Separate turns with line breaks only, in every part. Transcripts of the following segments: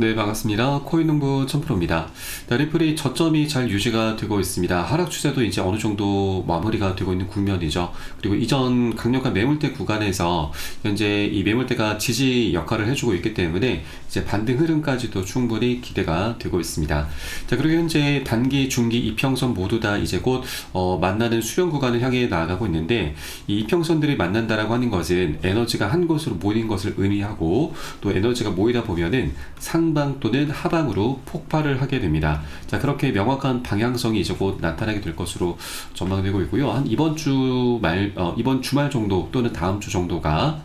네, 반갑습니다. 코인농부 천프로입니다. 리플이 저점이 잘 유지가 되고 있습니다. 하락 추세도 이제 어느 정도 마무리가 되고 있는 국면이죠. 그리고 이전 강력한 매물대 구간에서 현재 이 매물대가 지지 역할을 해주고 있기 때문에 이제 반등 흐름까지도 충분히 기대가 되고 있습니다. 자, 그리고 현재 단기, 중기, 이평선 모두 다 이제 곧 만나는 수렴 구간을 향해 나아가고 있는데, 이 이평선들이 만난다라고 하는 것은 에너지가 한 곳으로 모이는 것을 의미하고, 또 에너지가 모이다 보면은 상방 또는 하방으로 폭발을 하게 됩니다. 자, 그렇게 명확한 방향성이 이제 곧 나타나게 될 것으로 전망되고 있고요. 한 이번 주말 정도 또는 다음 주 정도가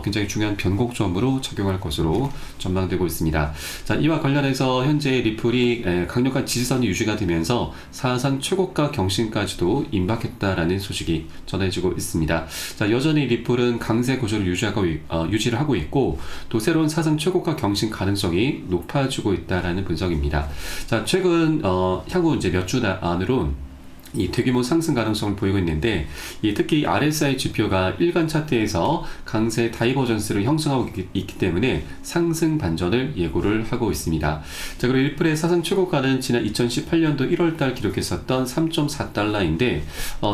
굉장히 중요한 변곡점으로 작용할 것으로 전망되고 있습니다. 자, 이와 관련해서 현재 리플이 강력한 지지선이 유지가 되면서 사상 최고가 경신까지도 임박했다라는 소식이 전해지고 있습니다. 자, 여전히 리플은 강세 구조를 유지를 하고 있고, 또 새로운 사상 최고가 경신 가능성이 높아지고 있다라는 분석입니다. 자, 최근 향후 이제 몇 주 안으로 이 대규모 상승 가능성을 보이고 있는데, 특히 RSI 지표가 일간 차트에서 강세 다이버전스를 형성하고 있기 때문에 상승 반전을 예고를 하고 있습니다. 자, 그리고 리플의 사상 최고가는 지난 2018년도 1월달 기록했었던 3.4달러인데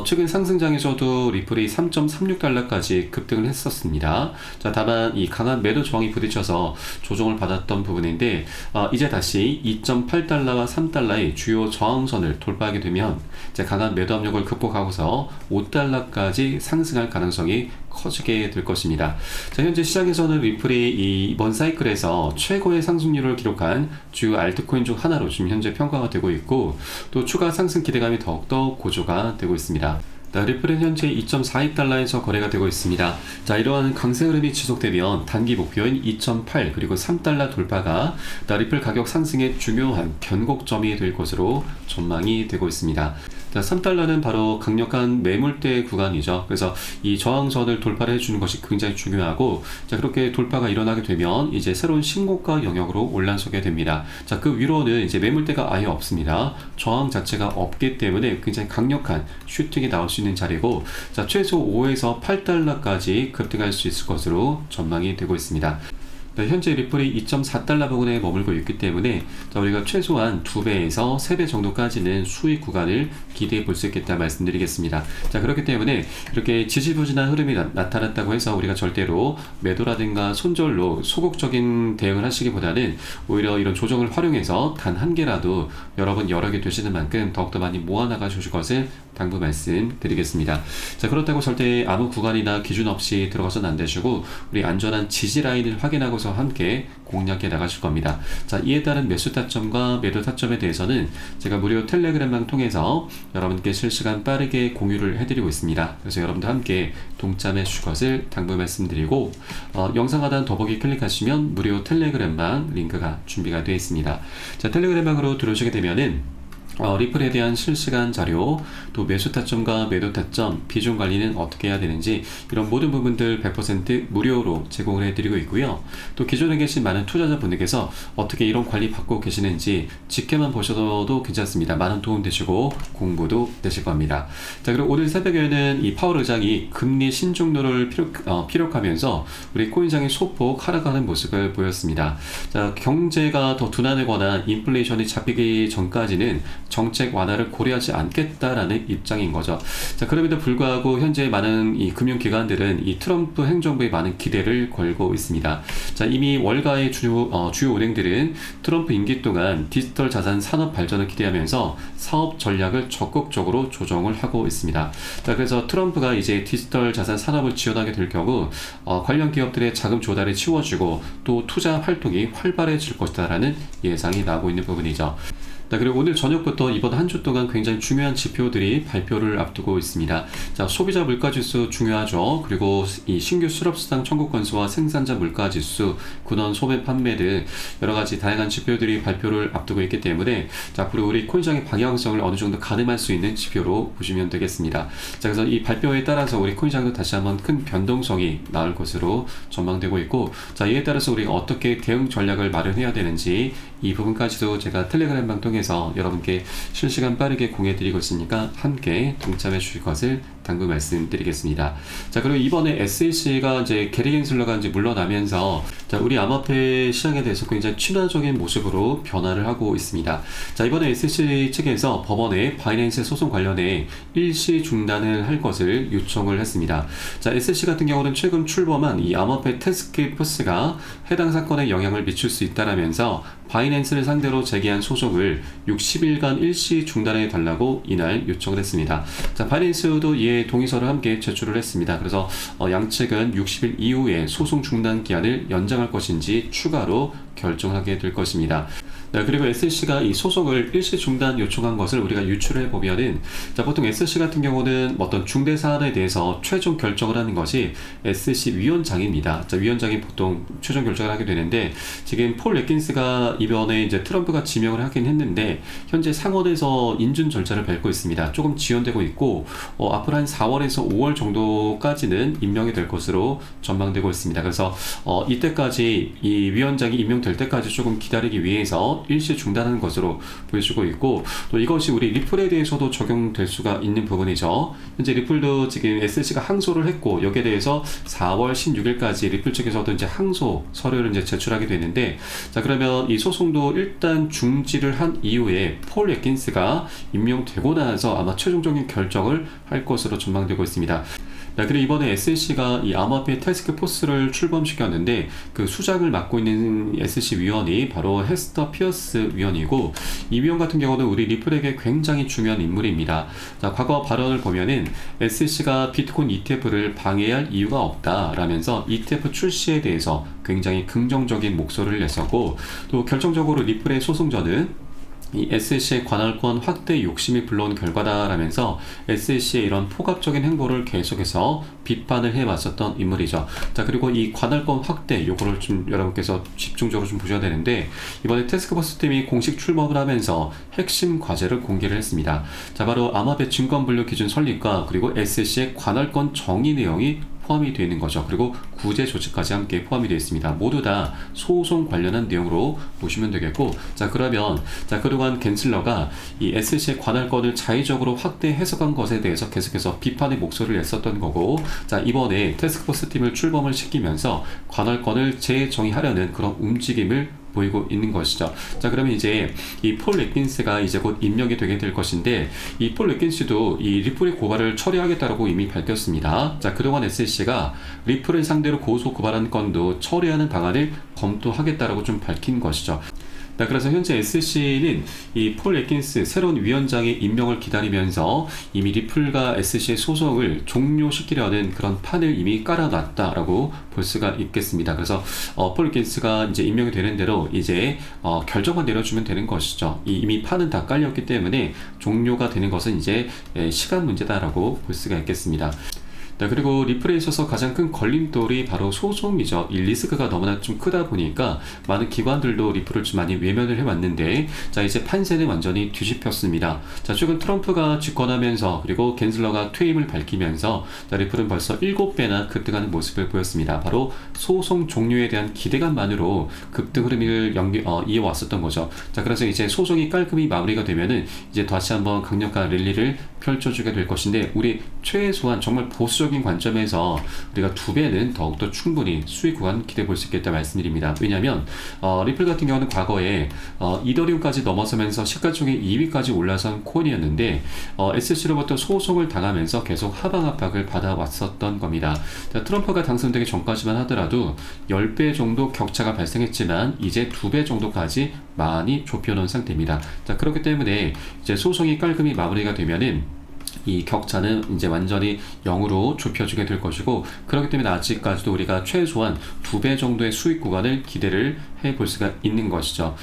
최근 상승장에서도 리플이 3.36달러까지 급등을 했었습니다. 자, 다만 이 강한 매도 저항이 부딪혀서 조정을 받았던 부분인데 이제 다시 2.8달러와 3달러의 주요 저항선을 돌파하게 되면 강한 매도 압력을 극복하고서 5달러까지 상승할 가능성이 커지게 될 것입니다. 자, 현재 시장에서는 리플이 이번 사이클에서 최고의 상승률을 기록한 주요 알트코인 중 하나로 지금 현재 평가가 되고 있고, 또 추가 상승 기대감이 더욱더 고조가 되고 있습니다. 리플은 현재 2.42달러에서 거래가 되고 있습니다. 자, 이러한 강세 흐름이 지속되면 단기 목표인 2.8 그리고 3달러 돌파가 리플 가격 상승의 중요한 변곡점이 될 것으로 전망이 되고 있습니다. 자, 3달러는 바로 강력한 매물대 구간이죠. 그래서 이 저항선을 돌파를 해주는 것이 굉장히 중요하고, 자, 그렇게 돌파가 일어나게 되면 이제 새로운 신고가 영역으로 올라서게 됩니다. 자, 그 위로는 이제 매물대가 아예 없습니다. 저항 자체가 없기 때문에 굉장히 강력한 슈팅이 나올 수 있는 자리고, 자, 최소 5에서 8달러까지 급등할 수 있을 것으로 전망이 되고 있습니다. 현재 리플이 2.4달러 부근에 머물고 있기 때문에 우리가 최소한 2배에서 3배 정도까지는 수익 구간을 기대해 볼 수 있겠다 말씀드리겠습니다. 자, 그렇기 때문에 이렇게 지지부진한 흐름이 나타났다고 해서 우리가 절대로 매도라든가 손절로 소극적인 대응을 하시기보다는 오히려 이런 조정을 활용해서 단 한 개라도 여러 개 되시는 만큼 더욱더 많이 모아나가 주실 것을 당부 말씀드리겠습니다. 자, 그렇다고 절대 아무 구간이나 기준 없이 들어가서는 안 되시고, 우리 안전한 지지 라인을 확인하고서 함께 공략해 나가실 겁니다. 자, 이에 따른 매수 타점과 매도 타점에 대해서는 제가 무료 텔레그램방 통해서 여러분께 실시간 빠르게 공유를 해드리고 있습니다. 그래서 여러분도 함께 동참해 주실 것을 당부 말씀드리고, 영상 하단 더보기 클릭하시면 무료 텔레그램방 링크가 준비가 되어 있습니다. 자, 텔레그램방으로 들어오시게 되면은 리플에 대한 실시간 자료, 또 매수 타점과 매도 타점, 비중 관리는 어떻게 해야 되는지, 이런 모든 부분들 100% 무료로 제공을 해드리고 있고요. 또 기존에 계신 많은 투자자분들께서 어떻게 이런 관리 받고 계시는지 지켜만 보셔도 괜찮습니다. 많은 도움 되시고 공부도 되실 겁니다. 자, 그리고 오늘 새벽에는 이 파월 의장이 금리 신중도를 피력하면서 우리 코인장의 소폭 하락하는 모습을 보였습니다. 자, 경제가 더 둔화되거나 인플레이션이 잡히기 전까지는 정책 완화를 고려하지 않겠다라는 입장인 거죠. 자, 그럼에도 불구하고 현재 많은 이 금융기관들은 이 트럼프 행정부에 많은 기대를 걸고 있습니다. 자, 이미 월가의 주요 은행들은 트럼프 임기 동안 디지털 자산 산업 발전을 기대하면서 사업 전략을 적극적으로 조정을 하고 있습니다. 자, 그래서 트럼프가 이제 디지털 자산 산업을 지원하게 될 경우 관련 기업들의 자금 조달이 치워지고 또 투자 활동이 활발해질 것이다라는 예상이 나오고 있는 부분이죠. 그리고 오늘 저녁부터 이번 한 주 동안 굉장히 중요한 지표들이 발표를 앞두고 있습니다. 자, 소비자 물가지수 중요하죠. 그리고 이 신규 수렵수당 청구 건수와 생산자 물가지수, 군원 소매 판매 등 여러 가지 다양한 지표들이 발표를 앞두고 있기 때문에, 자, 앞으로 우리 코인시장의 방향성을 어느 정도 가늠할 수 있는 지표로 보시면 되겠습니다. 자, 그래서 이 발표에 따라서 우리 코인시장도 다시 한번 큰 변동성이 나올 것으로 전망되고 있고, 자, 이에 따라서 우리가 어떻게 대응 전략을 마련해야 되는지 이 부분까지도 제가 텔레그램방 통해서 여러분께 실시간 빠르게 공유해드리고 있으니까 함께 동참해 주실 것을 당부 말씀드리겠습니다. 자, 그리고 이번에 SEC가 이제 게리 겐슬러가 이제 물러나면서 자, 우리 암호화폐 시장에 대해서 굉장히 친화적인 모습으로 변화를 하고 있습니다. 자, 이번에 SEC 측에서 법원에 바이낸스 소송 관련해 일시 중단을 할 것을 요청을 했습니다. 자, SEC 같은 경우는 최근 출범한 이 암호화폐 태스크포스가 해당 사건에 영향을 미칠 수 있다라면서 바이낸스를 상대로 제기한 소송을 60일간 일시 중단해 달라고 이날 요청을 했습니다. 자, 바이낸스도 이에 동의서를 함께 제출을 했습니다. 그래서 양측은 60일 이후에 소송 중단 기한을 연장할 것인지 추가로 결정하게 될 것입니다. 네, 그리고 SEC가 이 소송을 일시 중단 요청한 것을 우리가 유추를 해보면은, 자, 보통 SEC 같은 경우는 어떤 중대 사안에 대해서 최종 결정을 하는 것이 SEC 위원장입니다. 자, 위원장이 보통 최종 결정을 하게 되는데, 지금 폴 애킨스가 이번에 이제 트럼프가 지명을 하긴 했는데, 현재 상원에서 인준 절차를 밟고 있습니다. 조금 지연되고 있고, 앞으로 한 4월에서 5월 정도까지는 임명이 될 것으로 전망되고 있습니다. 그래서, 이때까지 이 위원장이 임명될 때까지 조금 기다리기 위해서 일시 중단하는 것으로 보여주고 있고, 또 이것이 우리 리플에 대해서도 적용될 수가 있는 부분이죠. 현재 리플도 지금 SEC가 항소를 했고, 여기에 대해서 4월 16일까지 리플 측에서도 이제 항소 서류를 이제 제출하게 되는데, 자, 그러면 이 소송도 일단 중지를 한 이후에 폴 애킨스가 임명되고 나서 아마 최종적인 결정을 할 것으로 전망되고 있습니다. 네, 그리고 이번에 SEC가 이 암호화폐 태스크포스를 출범시켰는데, 그 수장을 맡고 있는 SEC 위원이 바로 헤스터 피어스 위원이고, 이 위원 같은 경우는 우리 리플에게 굉장히 중요한 인물입니다. 자, 과거 발언을 보면은 SEC가 비트코인 ETF를 방해할 이유가 없다라면서 ETF 출시에 대해서 굉장히 긍정적인 목소리를 냈었고, 또 결정적으로 리플의 소송전은 이 SEC의 관할권 확대 욕심이 불러온 결과다라면서 SEC의 이런 포괄적인 행보를 계속해서 비판을 해왔었던 인물이죠. 자, 그리고 이 관할권 확대 요거를 좀 여러분께서 집중적으로 좀 보셔야 되는데, 이번에 태스크포스 팀이 공식 출범을 하면서 핵심 과제를 공개를 했습니다. 자, 바로 암호화폐 증권분류 기준 설립과 그리고 SEC의 관할권 정의 내용이 포함이 되어 있는 거죠. 그리고 구제 조치까지 함께 포함이 되어 있습니다. 모두 다 소송 관련한 내용으로 보시면 되겠고, 자, 그러면 자, 그동안 겐슬러가 이 SEC의 관할권을 자의적으로 확대 해석한 것에 대해서 계속해서 비판의 목소리를 냈었던 거고, 자, 이번에 태스크포스 팀을 출범을 시키면서 관할권을 재정의하려는 그런 움직임을 보이고 있는 것이죠. 자, 그러면 이제 이 폴 애킨스가 이제 곧 임명이 되게 될 것인데, 이 폴 애킨스도 이 리플의 고발을 처리하겠다라고 이미 밝혔습니다. 자, 그동안 SEC가 리플을 상대로 고소 고발한 건도 처리하는 방안을 검토하겠다라고 좀 밝힌 것이죠. 네, 그래서 현재 SEC는 이 폴 애킨스 새로운 위원장의 임명을 기다리면서 이미 리플과 SEC의 소송을 종료시키려는 그런 판을 이미 깔아놨다라고 볼 수가 있겠습니다. 그래서 폴 애킨스가 이제 임명이 되는 대로 이제 결정만 내려주면 되는 것이죠. 이미 판은 다 깔렸기 때문에 종료가 되는 것은 이제 시간 문제다라고 볼 수가 있겠습니다. 네, 그리고 리플에 있어서 가장 큰 걸림돌이 바로 소송이죠. 이 리스크가 너무나 좀 크다 보니까 많은 기관들도 리플을 좀 많이 외면을 해왔는데, 자, 이제 판세는 완전히 뒤집혔습니다. 자, 최근 트럼프가 집권하면서 그리고 겐슬러가 퇴임을 밝히면서 자, 리플은 벌써 7배나 급등하는 모습을 보였습니다. 바로 소송 종료에 대한 기대감만으로 급등 흐름을 이어왔었던 거죠. 자, 그래서 이제 소송이 깔끔히 마무리가 되면은 이제 다시 한번 강력한 랠리를 펼쳐주게 될 것인데, 우리 최소한 정말 보수적인 관점에서 우리가 2배는 더욱더 충분히 수익 구간 기대해 볼 수 있겠다 말씀드립니다. 왜냐하면 리플 같은 경우는 과거에 이더리움까지 넘어서면서 시가총액 2위까지 올라선 코인이었는데, SEC로부터 소송을 당하면서 계속 하방 압박을 받아왔었던 겁니다. 자, 트럼프가 당선되기 전까지만 하더라도 10배 정도 격차가 발생했지만 이제 2배 정도까지 많이 좁혀놓은 상태입니다. 자, 그렇기 때문에 이제 소송이 깔끔히 마무리가 되면은 이 격차는 이제 완전히 0으로 좁혀지게 될 것이고, 그렇기 때문에 아직까지도 우리가 최소한 2배 정도의 수익 구간을 기대를 해볼 수가 있는 것이죠.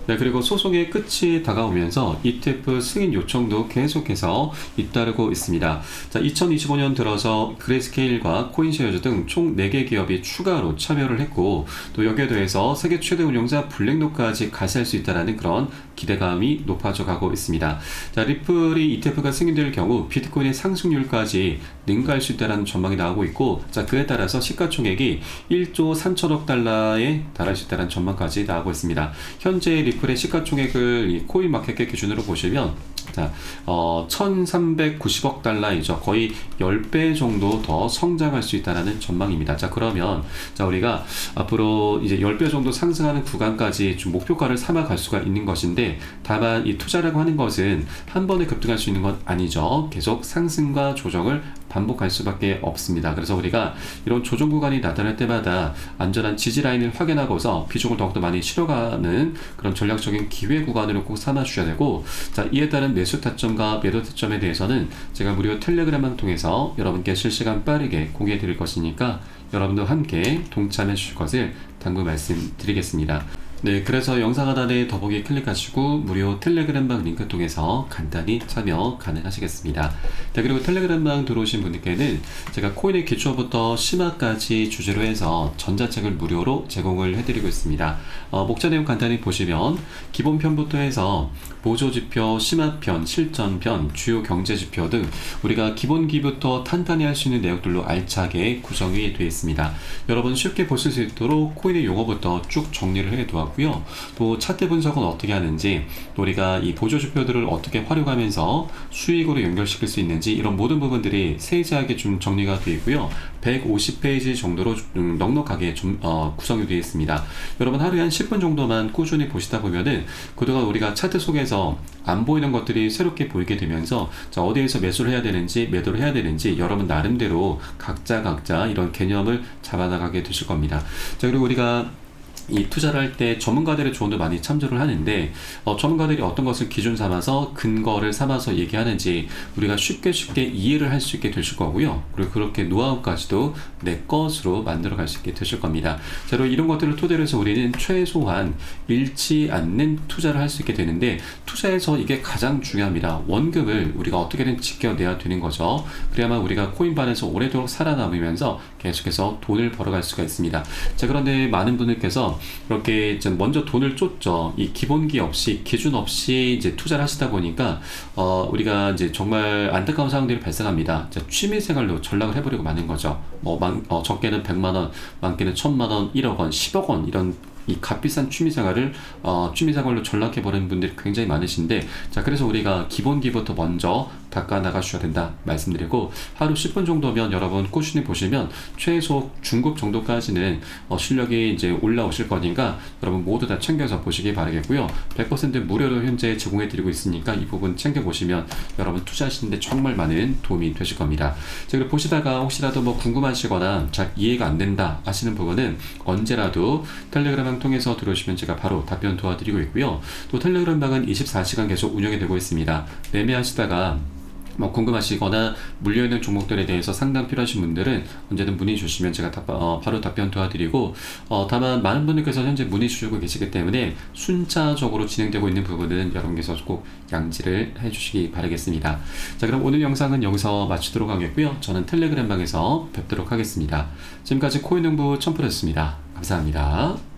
네, 그리고 소송의 끝이 다가오면서 ETF 승인 요청도 계속해서 잇따르고 있습니다. 자, 2025년 들어서 그레이스케일과 코인쉐어즈 등 총 4개 기업이 추가로 참여를 했고, 또 여기에 더해서 세계 최대 운용자 블랙록까지 가세할 수 있다는 그런 기대감이 높아져 가고 있습니다. 자, 리플이 ETF가 승인될 경우 비트코인의 상승률까지 능가할 수 있다는 전망이 나오고 있고, 자, 그에 따라서 시가총액이 1조 3천억 달러에 달할 수 있다는 전망까지 나오고 있습니다. 현재 리플의 시가총액을 이 코인마켓캡 기준으로 보시면 자, 1390억 달러이죠. 거의 10배 정도 더 성장할 수 있다는 전망입니다. 자, 그러면 자, 우리가 앞으로 이제 10배 정도 상승하는 구간까지 좀 목표가를 삼아 갈 수가 있는 것인데, 다만 이 투자라고 하는 것은 한 번에 급등할 수 있는 건 아니죠. 계속 상승과 조정을 반복할 수밖에 없습니다. 그래서 우리가 이런 조정 구간이 나타날 때마다 안전한 지지 라인을 확인하고서 비중을 더욱더 많이 실어가는 그런 전략적인 기회 구간으로 꼭 삼아 주셔야 되고, 자, 이에 따른 매수 타점과 매도 타점에 대해서는 제가 무료 텔레그램을 통해서 여러분께 실시간 빠르게 공유해 드릴 것이니까 여러분도 함께 동참해 주실 것을 당부 말씀드리겠습니다. 네, 그래서 영상 하단에 더보기 클릭하시고 무료 텔레그램방 링크 통해서 간단히 참여 가능하시겠습니다. 네, 그리고 텔레그램방 들어오신 분들께는 제가 코인의 기초부터 심화까지 주제로 해서 전자책을 무료로 제공을 해드리고 있습니다. 목차 내용 간단히 보시면 기본편부터 해서 보조지표, 심화편, 실전편, 주요 경제지표 등 우리가 기본기부터 탄탄히 할 수 있는 내용들로 알차게 구성이 되어 있습니다. 여러분 쉽게 보실 수 있도록 코인의 용어부터 쭉 정리를 해두었고요. 또 차트 분석은 어떻게 하는지, 또 우리가 이 보조지표들을 어떻게 활용하면서 수익으로 연결시킬 수 있는지, 이런 모든 부분들이 세세하게 좀 정리가 되어 있고요. 150페이지 정도로 넉넉하게 좀 구성이 되어 있습니다. 여러분 하루에 한 10분 정도만 꾸준히 보시다 보면은 그동안 우리가 차트 속에서 안 보이는 것들이 새롭게 보이게 되면서 자, 어디에서 매수를 해야 되는지 매도를 해야 되는지 여러분 나름대로 각자 이런 개념을 잡아나가게 되실 겁니다. 자, 그리고 우리가 이 투자를 할 때 전문가들의 조언도 많이 참조를 하는데, 전문가들이 어떤 것을 기준 삼아서 근거를 삼아서 얘기하는지 우리가 쉽게 이해를 할 수 있게 되실 거고요. 그리고 그렇게 노하우까지도 내 것으로 만들어 갈 수 있게 되실 겁니다. 자, 그리고 이런 것들을 토대로 해서 우리는 최소한 잃지 않는 투자를 할 수 있게 되는데, 투자에서 이게 가장 중요합니다. 원금을 우리가 어떻게든 지켜내야 되는 거죠. 그래야만 우리가 코인반에서 오래도록 살아남으면서 계속해서 돈을 벌어갈 수가 있습니다. 자, 그런데 많은 분들께서 이렇게 이제 먼저 돈을 쫓죠. 이 기본기 없이, 기준 없이 이제 투자를 하시다 보니까 우리가 이제 정말 안타까운 상황들이 발생합니다. 취미생활로 전락을 해버리고 마는 거죠. 적게는 100만 원, 많게는 1000만 원, 1억 원, 10억 원 이런 이 값비싼 취미생활로 전락해버리는 분들이 굉장히 많으신데, 자, 그래서 우리가 기본기부터 먼저 닦아 나가셔야 된다 말씀드리고, 하루 10분 정도면 여러분 꾸준히 보시면 최소 중급 정도까지는 실력이 이제 올라오실 거니까 여러분 모두 다 챙겨서 보시기 바라겠고요. 100% 무료로 현재 제공해드리고 있으니까 이 부분 챙겨보시면 여러분 투자하시는데 정말 많은 도움이 되실 겁니다. 자, 그리고 보시다가 혹시라도 뭐 궁금하시거나 잘 이해가 안 된다 하시는 부분은 언제라도 텔레그램 통해서 들어오시면 제가 바로 답변 도와드리고 있고요. 또 텔레그램 방은 24시간 계속 운영이 되고 있습니다. 매매하시다가 궁금하시거나 물려있는 종목들에 대해서 상담 필요하신 분들은 언제든 문의 주시면 제가 바로 답변 도와드리고, 다만 많은 분들께서 현재 문의 주시고 계시기 때문에 순차적으로 진행되고 있는 부분은 여러분께서 꼭 양지를 해주시기 바라겠습니다. 자, 그럼 오늘 영상은 여기서 마치도록 하겠고요. 저는 텔레그램 방에서 뵙도록 하겠습니다. 지금까지 코인농부 첨프였습니다. 감사합니다.